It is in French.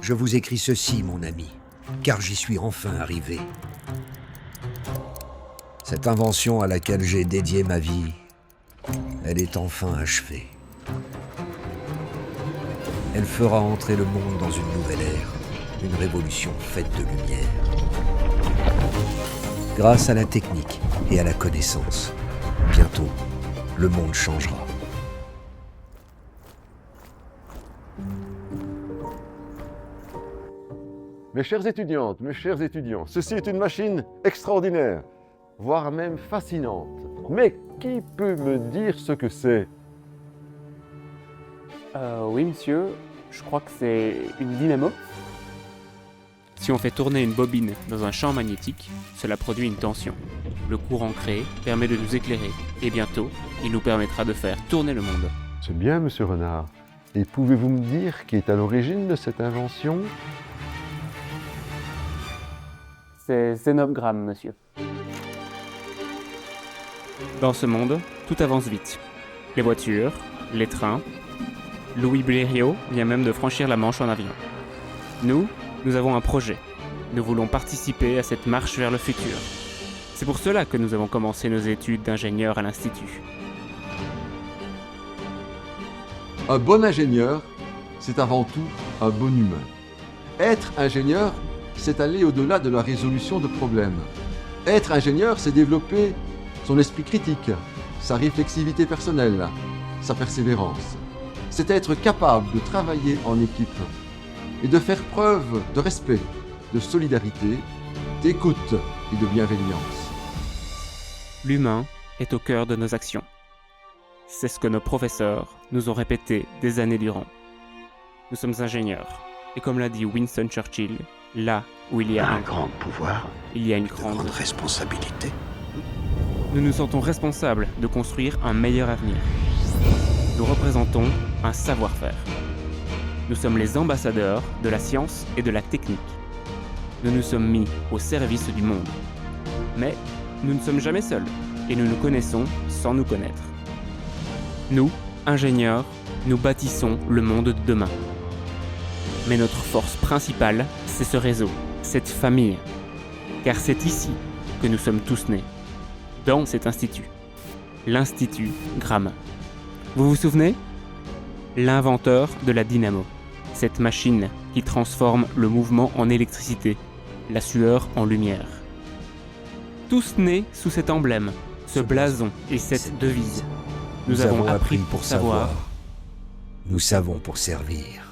Je vous écris ceci, mon ami, car j'y suis enfin arrivé. Cette invention à laquelle j'ai dédié ma vie, elle est enfin achevée. Elle fera entrer le monde dans une nouvelle ère, une révolution faite de lumière. Grâce à la technique et à la connaissance, bientôt, le monde changera. Mes chères étudiantes, mes chers étudiants, ceci est une machine extraordinaire, voire même fascinante. Mais qui peut me dire ce que c'est? Oui, monsieur, je crois que c'est une dynamo. Si on fait tourner une bobine dans un champ magnétique, cela produit une tension. Le courant créé permet de nous éclairer, et bientôt, il nous permettra de faire tourner le monde. C'est bien, monsieur Renard. Et pouvez-vous me dire qui est à l'origine de cette invention? C'est Zénogramme, monsieur. Dans ce monde, tout avance vite. Les voitures, les trains. Louis Blériot vient même de franchir la Manche en avion. Nous avons un projet. Nous voulons participer à cette marche vers le futur. C'est pour cela que nous avons commencé nos études d'ingénieur à l'Institut. Un bon ingénieur, c'est avant tout un bon humain. Être ingénieur, c'est aller au-delà de la résolution de problèmes. Être ingénieur, c'est développer son esprit critique, sa réflexivité personnelle, sa persévérance. C'est être capable de travailler en équipe et de faire preuve de respect, de solidarité, d'écoute et de bienveillance. L'humain est au cœur de nos actions. C'est ce que nos professeurs nous ont répété des années durant. Nous sommes ingénieurs, et comme l'a dit Winston Churchill, là où il y a un grand pouvoir, il y a une de grande responsabilité. Nous nous sentons responsables de construire un meilleur avenir. Nous représentons un savoir-faire. Nous sommes les ambassadeurs de la science et de la technique. Nous nous sommes mis au service du monde. Mais nous ne sommes jamais seuls, et nous nous connaissons sans nous connaître. Nous, ingénieurs, nous bâtissons le monde de demain. Mais notre force principale, c'est ce réseau, cette famille. Car c'est ici que nous sommes tous nés. Dans cet institut. L'Institut Gramme. Vous vous souvenez? L'inventeur de la dynamo. Cette machine qui transforme le mouvement en électricité, la sueur en lumière. Tous nés sous cet emblème, ce blason et cette devise. Nous avons appris pour savoir. Nous savons pour servir.